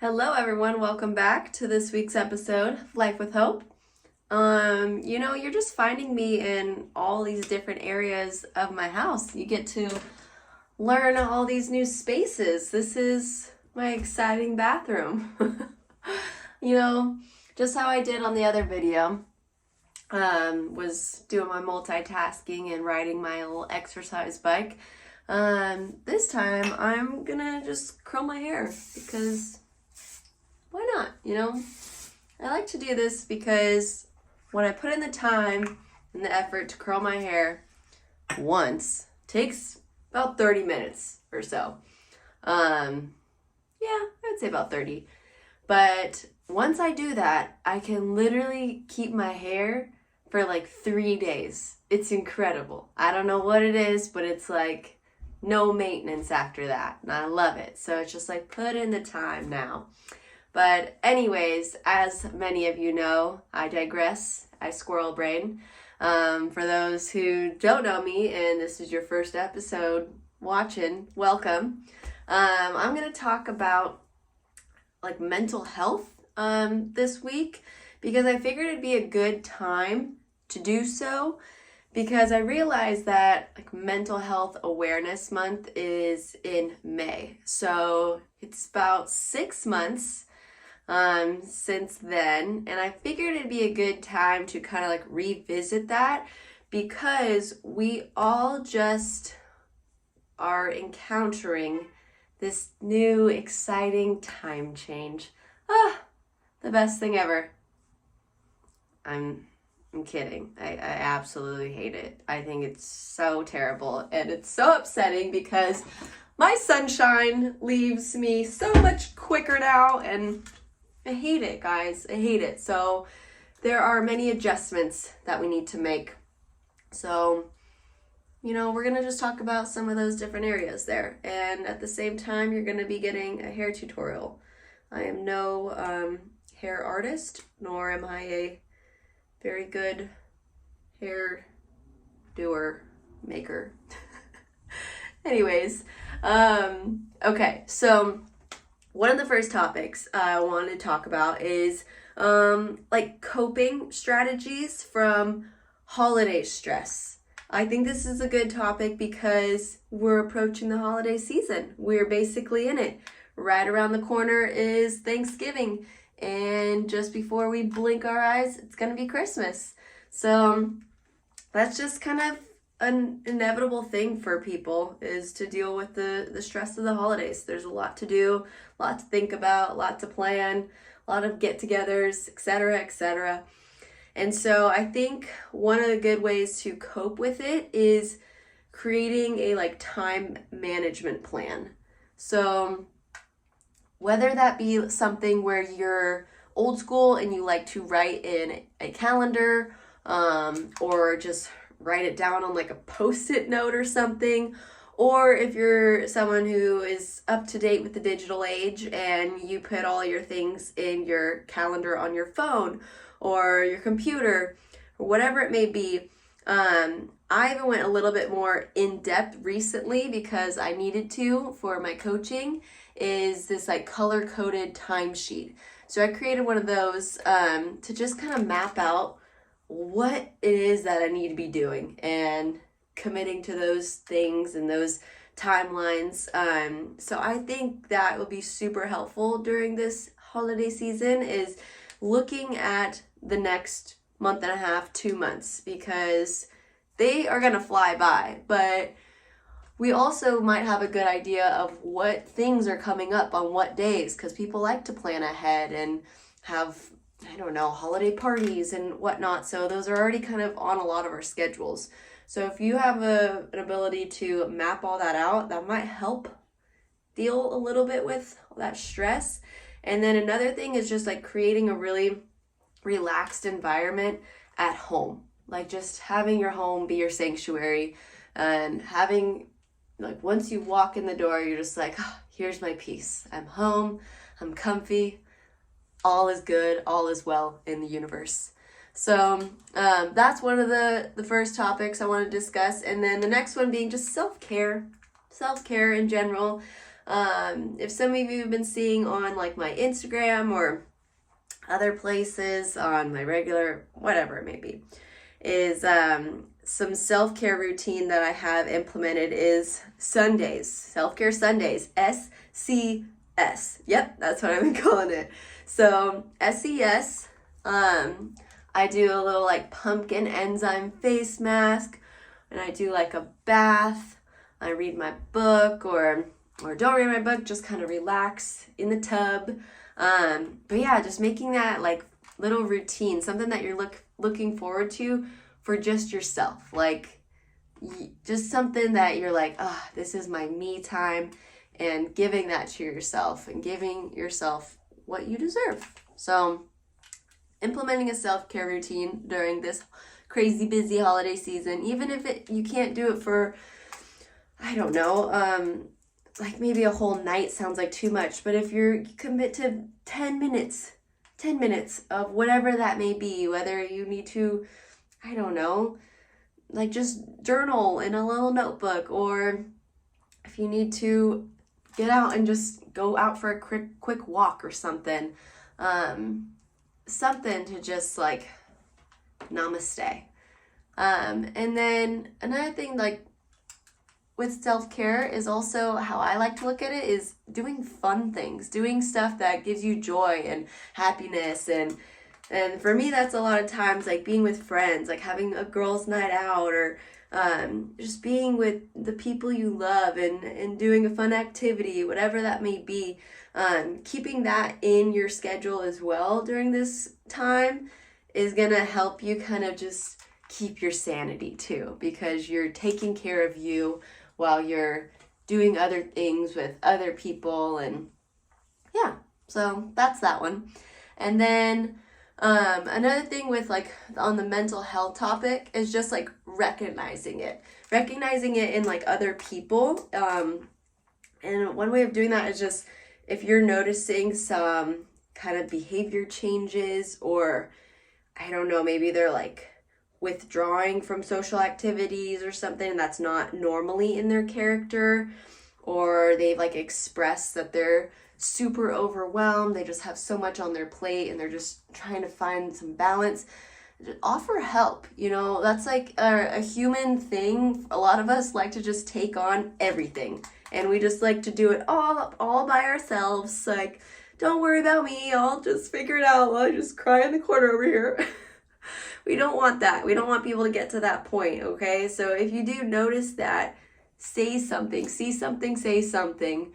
Hello everyone, welcome back to this week's episode of Life with Hope. You're just finding me in all these different areas of my house. You get to learn all these new spaces. This is my exciting bathroom. Just how I did on the other video, was doing my multitasking and riding my little exercise bike. This time I'm gonna just curl my hair because why not? I like to do this because when I put in the time and the effort to curl my hair once, takes about 30 minutes or so. I'd say about 30. But once I do that, I can literally keep my hair for like 3 days. It's incredible. I don't know what it is, but it's like no maintenance after that. And I love it. So it's just like put in the time now. But anyways, as many of you know, I digress. I squirrel brain. For those who don't know me and this is your first episode watching, welcome. I'm going to talk about like mental health this week because I figured it'd be a good time to do so because I realized that like Mental Health Awareness Month is in May. So it's about 6 months since then, and I figured it'd be a good time to kind of like revisit that because we all just are encountering this new exciting time change. The best thing ever. I'm kidding. I absolutely hate it. I think it's so terrible and it's so upsetting because my sunshine leaves me so much quicker now and I hate it, guys. I hate it. So there are many adjustments that we need to make. So, we're going to just talk about some of those different areas there. And at the same time, you're going to be getting a hair tutorial. I am no hair artist, nor am I a very good hair doer maker. Anyways, okay, so one of the first topics I want to talk about is like coping strategies from holiday stress. I think this is a good topic because we're approaching the holiday season. We're basically in it. Right around the corner is Thanksgiving, and just before we blink our eyes, it's going to be Christmas. So that's just kind of an inevitable thing for people is to deal with the stress of the holidays. There's a lot to do, a lot to think about, a lot to plan, a lot of get-togethers, etc., etc. And so I think one of the good ways to cope with it is creating a like time management plan. So whether that be something where you're old school and you like to write in a calendar, or just write it down on like a post-it note or something, or if you're someone who is up to date with the digital age and you put all your things in your calendar on your phone or your computer or whatever it may be. I even went a little bit more in depth recently because I needed to for my coaching, is this like color-coded timesheet. So I created one of those to just kind of map out what it is that I need to be doing and committing to those things and those timelines. So I think that will be super helpful during this holiday season is looking at the next month and a half, 2 months, because they are going to fly by. But we also might have a good idea of what things are coming up on what days, because people like to plan ahead and have, holiday parties and whatnot. So those are already kind of on a lot of our schedules. So if you have an ability to map all that out, that might help deal a little bit with that stress. And then another thing is just like creating a really relaxed environment at home. Like just having your home be your sanctuary and having like once you walk in the door, you're just like, here's my peace. I'm home, I'm comfy, all is good, all is well in the universe. So that's one of the first topics I want to discuss. And then the next one being just self-care in general. If some of you have been seeing on like my Instagram or other places on my regular, whatever it may be, is some self-care routine that I have implemented is Sundays, self-care Sundays, SCS. Yep, that's what I've been calling it. So SCS, I do a little like pumpkin enzyme face mask, and I do like a bath. I read my book or don't read my book, just kind of relax in the tub. But yeah, just making that like little routine, something that you're looking forward to for just yourself. Like just something that you're like, this is my me time, and giving that to yourself and giving yourself what you deserve. So implementing a self-care routine during this crazy busy holiday season, even if you can't do it for, I don't know, like maybe a whole night sounds like too much, but if you commit to 10 minutes of whatever that may be, whether you need to, I don't know, like just journal in a little notebook, or if you need to get out and just go out for a quick walk or something, something to just like namaste. And then another thing, like with self-care, is also how I like to look at it is doing fun things, doing stuff that gives you joy and happiness. And for me, that's a lot of times like being with friends, like having a girls' night out, or just being with the people you love and doing a fun activity, whatever that may be. Keeping that in your schedule as well during this time is gonna help you kind of just keep your sanity too, because you're taking care of you while you're doing other things with other people. And yeah, so that's that one. And then another thing with like on the mental health topic is just like recognizing it in like other people. And one way of doing that is just, if you're noticing some kind of behavior changes, or I don't know, maybe they're like withdrawing from social activities or something that's not normally in their character, or they've like expressed that they're super overwhelmed, they just have so much on their plate and they're just trying to find some balance, offer help. You know, that's like a human thing. A lot of us like to just take on everything, and we just like to do it all by ourselves. Like, don't worry about me, I'll just figure it out while I just cry in the corner over here. We don't want that. We don't want people to get to that point, okay? So if you do notice that, say something, see something, say something,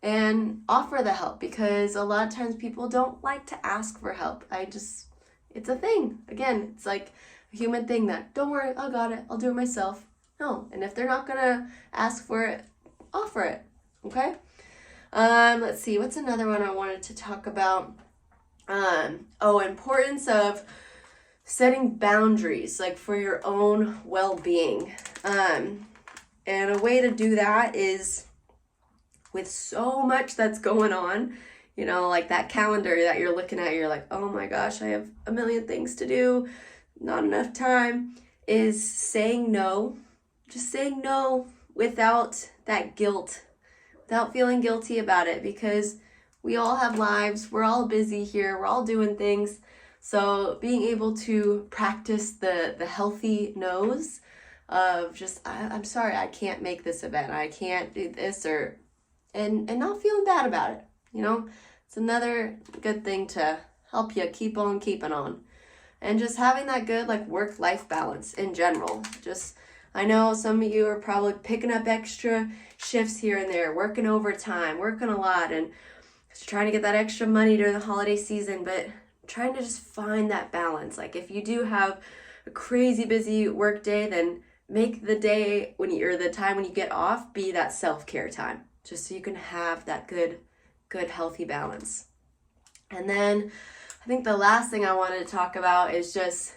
and offer the help, because a lot of times people don't like to ask for help. It's a thing. Again, it's like a human thing that, don't worry, I got it, I'll do it myself. No, and if they're not gonna ask for it, offer it, okay? Let's see, what's another one I wanted to talk about? Importance of setting boundaries, like for your own well-being. And a way to do that is, with so much that's going on, you know, like that calendar that you're looking at, you're like, oh my gosh, I have a million things to do, not enough time, is saying no. Just saying no without that guilt, without feeling guilty about it, because we all have lives, we're all busy here, we're all doing things. So being able to practice the healthy no's of just, I'm sorry, I can't make this event, I can't do this, and not feeling bad about it, you know? It's another good thing to help you keep on keeping on. And just having that good like work-life balance in general. Just, I know some of you are probably picking up extra shifts here and there, working overtime, working a lot, and just trying to get that extra money during the holiday season, but trying to just find that balance. Like if you do have a crazy busy work day, then make the day the time when you get off be that self-care time, just so you can have that good healthy balance. And then I think the last thing I wanted to talk about is just,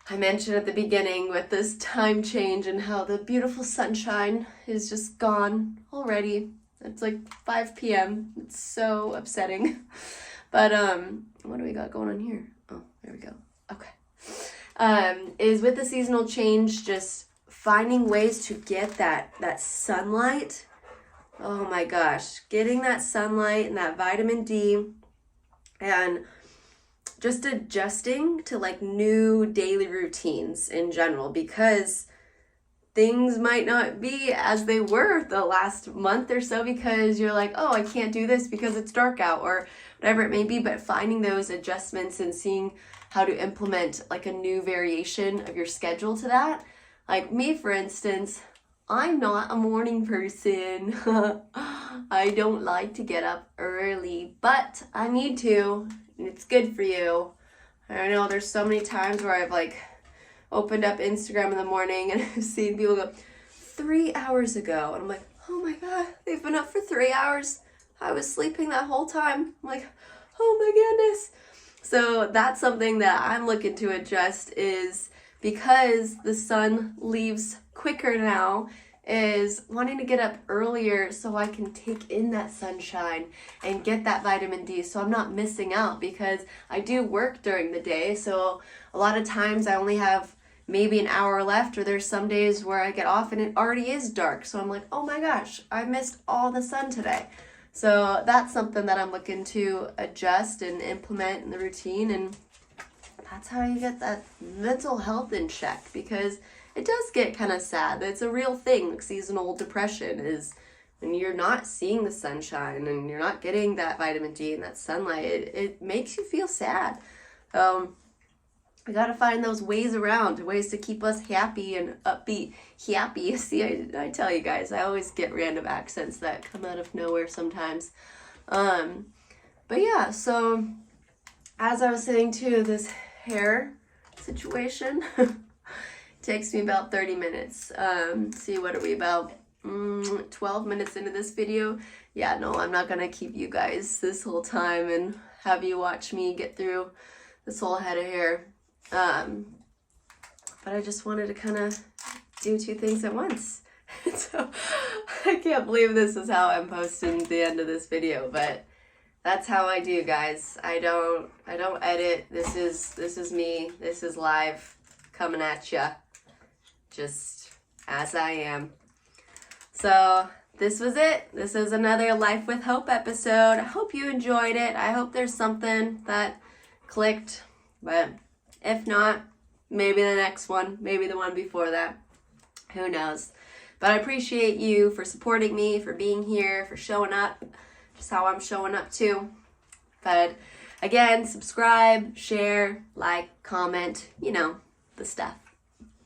I mentioned at the beginning with this time change and how the beautiful sunshine is just gone already. It's like 5 p.m. It's so upsetting. But what do we got going on here? Oh, there we go. Okay. Is with the seasonal change, just finding ways to get that sunlight Oh my gosh, getting that sunlight and that vitamin D and just adjusting to like new daily routines in general, because things might not be as they were the last month or so, because you're like, oh, I can't do this because it's dark out or whatever it may be. But finding those adjustments and seeing how to implement like a new variation of your schedule to that. Like me, for instance, I'm not a morning person. I don't like to get up early, but I need to, and it's good for you. I know there's so many times where I've like opened up Instagram in the morning and I've seen people go 3 hours ago, and I'm like, oh my god, they've been up for 3 hours. I was sleeping that whole time. I'm like, oh my goodness. So that's something that I'm looking to adjust, is because the sun leaves quicker now, is wanting to get up earlier so I can take in that sunshine and get that vitamin D, so I'm not missing out, because I do work during the day. So a lot of times I only have maybe an hour left, or there's some days where I get off and it already is dark. So I'm like, oh my gosh, I missed all the sun today. So that's something that I'm looking to adjust and implement in the routine. And that's how you get that mental health in check, because it does get kind of sad. It's a real thing. Like seasonal depression is when you're not seeing the sunshine and you're not getting that vitamin D and that sunlight. It makes you feel sad. We got to find those ways around, ways to keep us happy and upbeat. Happy. See, I tell you guys, I always get random accents that come out of nowhere sometimes. But yeah, so as I was saying too, this hair situation takes me about 30 minutes. See, what are we, about 12 minutes into this video? Yeah, no, I'm not gonna keep you guys this whole time and have you watch me get through this whole head of hair. But I just wanted to kind of do two things at once. So I can't believe this is how I'm posting the end of this video, but that's how I do, guys. I don't edit. This is me. This is live coming at ya, just as I am. So this was it. This is another Life with Hope episode. I hope you enjoyed it. I hope there's something that clicked, but if not, maybe the next one, maybe the one before that. Who knows? But I appreciate you for supporting me, for being here, for showing up, just how I'm showing up too. But again, subscribe, share, like, comment, you know, the stuff.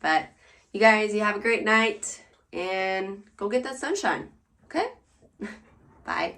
But you guys, you have a great night and go get that sunshine, okay? Bye.